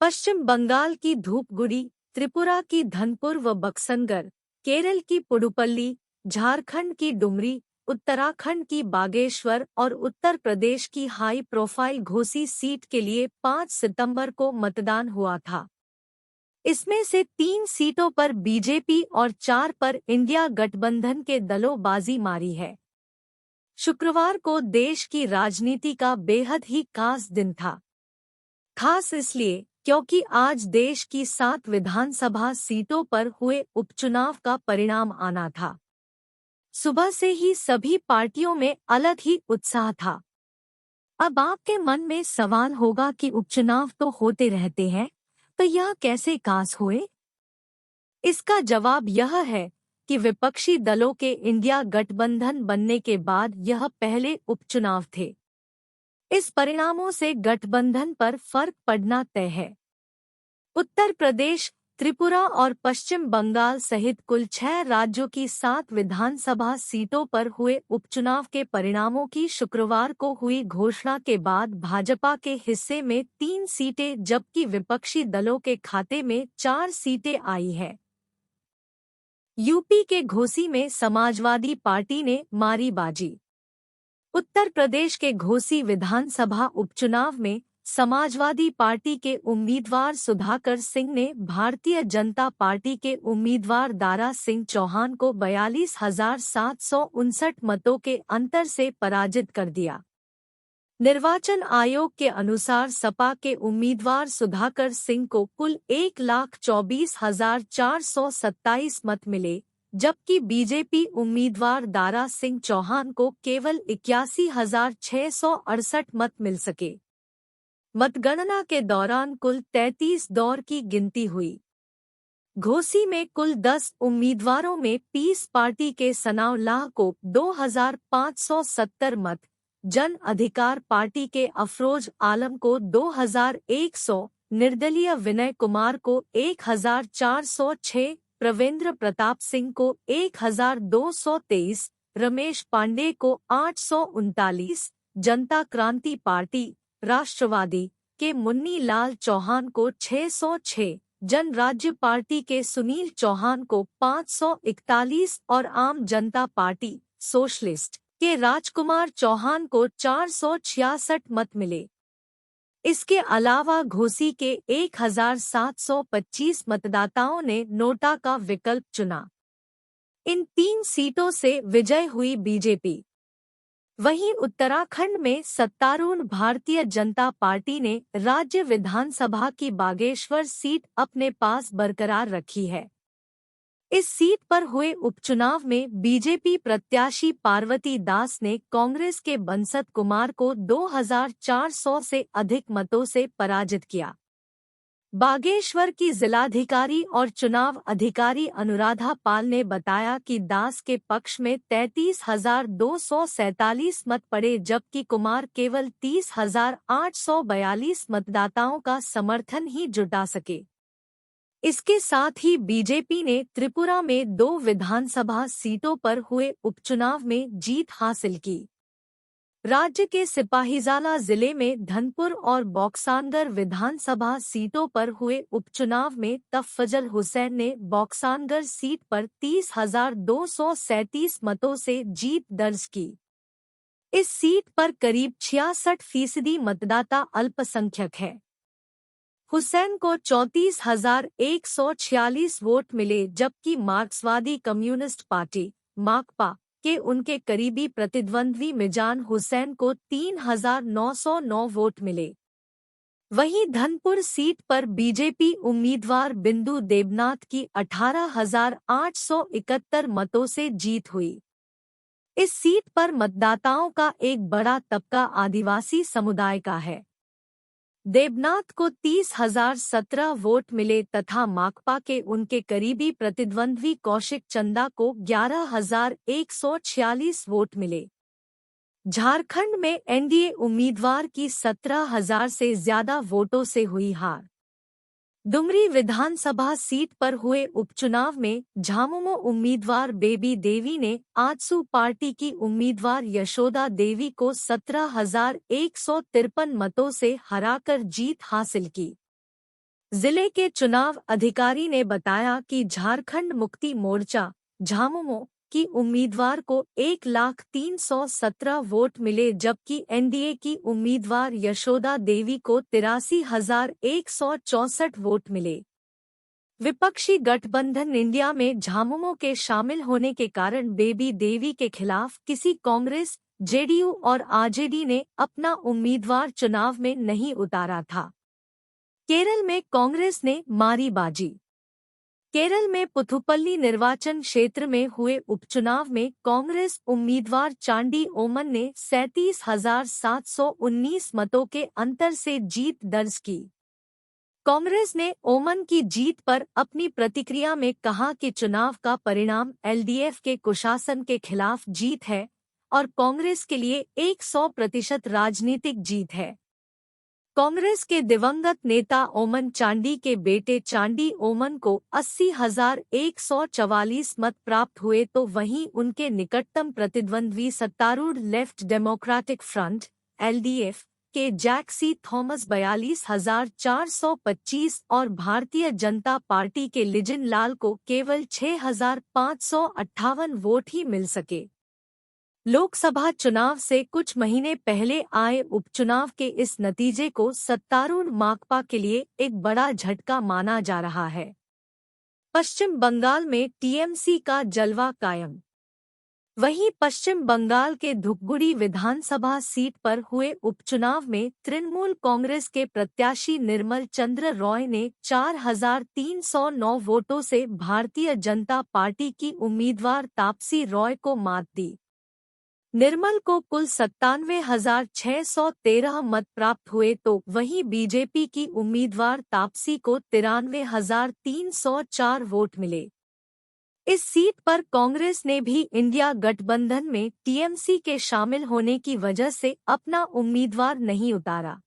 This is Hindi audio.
पश्चिम बंगाल की धूपगुड़ी, त्रिपुरा की धनपुर व बक्सनगर, केरल की पुडुपल्ली, झारखंड की डुमरी, उत्तराखंड की बागेश्वर और उत्तर प्रदेश की हाई प्रोफाइल घोसी सीट के लिए 5 सितंबर को मतदान हुआ था। इसमें से 3 सीटों पर बीजेपी और 4 पर इंडिया गठबंधन के दलों बाजी मारी है। शुक्रवार को देश की राजनीति का बेहद ही खास दिन था। खास इसलिए क्योंकि आज देश की 7 विधानसभा सीटों पर हुए उपचुनाव का परिणाम आना था। सुबह से ही सभी पार्टियों में अलग ही उत्साह था। अब आपके मन में सवाल होगा कि उपचुनाव तो होते रहते हैं, तो यह कैसे खास हुए? इसका जवाब यह है कि विपक्षी दलों के इंडिया गठबंधन बनने के बाद यह पहले उपचुनाव थे। इस परिणामों से गठबंधन पर फर्क पड़ना तय है। उत्तर प्रदेश, त्रिपुरा और पश्चिम बंगाल सहित कुल 6 राज्यों की 7 विधानसभा सीटों पर हुए उपचुनाव के परिणामों की शुक्रवार को हुई घोषणा के बाद भाजपा के हिस्से में 3 सीटें जबकि विपक्षी दलों के खाते में 4 सीटें आई है। यूपी के घोसी में समाजवादी पार्टी ने मारी बाजी। उत्तर प्रदेश के घोसी विधानसभा उपचुनाव में समाजवादी पार्टी के उम्मीदवार सुधाकर सिंह ने भारतीय जनता पार्टी के उम्मीदवार दारा सिंह चौहान को 42,759 मतों के अंतर से पराजित कर दिया। निर्वाचन आयोग के अनुसार सपा के उम्मीदवार सुधाकर सिंह को कुल 1,24,427 मत मिले, जबकि बीजेपी उम्मीदवार दारा सिंह चौहान को केवल 81,668 मत मिल सके। मतगणना के दौरान कुल 33 दौर की गिनती हुई। घोसी में कुल 10 उम्मीदवारों में पीस पार्टी के सनाव लाह को 2,570 मत, जन अधिकार पार्टी के अफरोज आलम को 2,100, निर्दलीय विनय कुमार को 1,406, प्रवेंद्र प्रताप सिंह को 1,223, रमेश पांडे को 839, जनता क्रांति पार्टी राष्ट्रवादी के मुन्नी लाल चौहान को 606, जन राज्य पार्टी के सुनील चौहान को 541 और आम जनता पार्टी सोशलिस्ट के राजकुमार चौहान को 466 मत मिले। इसके अलावा घोसी के 1,725 मतदाताओं ने नोटा का विकल्प चुना। इन 3 सीटों से विजय हुई बीजेपी। वहीं उत्तराखंड में सत्तारूढ़ भारतीय जनता पार्टी ने राज्य विधानसभा की बागेश्वर सीट अपने पास बरकरार रखी है। इस सीट पर हुए उपचुनाव में बीजेपी प्रत्याशी पार्वती दास ने कांग्रेस के बंसत कुमार को 2,400 से अधिक मतों से पराजित किया। बागेश्वर की जिलाधिकारी और चुनाव अधिकारी अनुराधा पाल ने बताया कि दास के पक्ष में 33,247 मत पड़े, जबकि कुमार केवल 30,842 मतदाताओं का समर्थन ही जुटा सके। इसके साथ ही बीजेपी ने त्रिपुरा में 2 विधानसभा सीटों पर हुए उपचुनाव में जीत हासिल की। राज्य के सिपाहीजाला जिले में धनपुर और बॉक्सानगर विधानसभा सीटों पर हुए उपचुनाव में तफजल हुसैन ने बॉक्सानगर सीट पर 30,237 मतों से जीत दर्ज की। इस सीट पर करीब 66% मतदाता अल्पसंख्यक है। हुसैन को 34,146 वोट मिले, जबकि मार्क्सवादी कम्युनिस्ट पार्टी माकपा के उनके करीबी प्रतिद्वंद्वी मिजान हुसैन को 3,909 वोट मिले। वहीं धनपुर सीट पर बीजेपी उम्मीदवार बिंदु देबनाथ की 18,871 मतों से जीत हुई। इस सीट पर मतदाताओं का एक बड़ा तबका आदिवासी समुदाय का है। देबनाथ को 30,017 वोट मिले तथा माकपा के उनके करीबी प्रतिद्वंद्वी कौशिक चंदा को 11,146 वोट मिले। झारखंड में एनडीए उम्मीदवार की 17,000 से ज्यादा वोटों से हुई हार। डुमरी विधानसभा सीट पर हुए उपचुनाव में झामुमो उम्मीदवार बेबी देवी ने आजसू पार्टी की उम्मीदवार यशोदा देवी को 17,153 मतों से हराकर जीत हासिल की। जिले के चुनाव अधिकारी ने बताया कि झारखंड मुक्ति मोर्चा झामुमो की उम्मीदवार को 1,03,17 वोट मिले, जबकि एनडीए की उम्मीदवार यशोदा देवी को 83,164 वोट मिले। विपक्षी गठबंधन इंडिया में झामुमो के शामिल होने के कारण बेबी देवी के खिलाफ किसी कांग्रेस, जेडीयू और आरजेडी ने अपना उम्मीदवार चुनाव में नहीं उतारा था। केरल में कांग्रेस ने मारी बाजी। केरल में पुथुपल्ली निर्वाचन क्षेत्र में हुए उपचुनाव में कांग्रेस उम्मीदवार चांडी ओमन ने 37,719 मतों के अंतर से जीत दर्ज की। कांग्रेस ने ओमन की जीत पर अपनी प्रतिक्रिया में कहा कि चुनाव का परिणाम एलडीएफ के कुशासन के खिलाफ जीत है और कांग्रेस के लिए 100% राजनीतिक जीत है। कांग्रेस के दिवंगत नेता ओमन चांडी के बेटे चांडी ओमन को 80,144 मत प्राप्त हुए, तो वहीं उनके निकटतम प्रतिद्वंद्वी सत्तारूढ़ लेफ्ट डेमोक्रेटिक फ्रंट एलडीएफ के जैक सी थॉमस 42,425 और भारतीय जनता पार्टी के लिजिन लाल को केवल 6,558 वोट ही मिल सके। लोकसभा चुनाव से कुछ महीने पहले आए उपचुनाव के इस नतीजे को सत्तारूढ़ माकपा के लिए एक बड़ा झटका माना जा रहा है। पश्चिम बंगाल में टीएमसी का जलवा कायम। वहीं पश्चिम बंगाल के धुपगुड़ी विधानसभा सीट पर हुए उपचुनाव में तृणमूल कांग्रेस के प्रत्याशी निर्मल चंद्र रॉय ने 4,309 वोटों से भारतीय जनता पार्टी की उम्मीदवार तापसी रॉय को मात दी। निर्मल को कुल 97,613 मत प्राप्त हुए, तो वहीं बीजेपी की उम्मीदवार तापसी को 93,304 वोट मिले। इस सीट पर कांग्रेस ने भी इंडिया गठबंधन में टीएमसी के शामिल होने की वजह से अपना उम्मीदवार नहीं उतारा।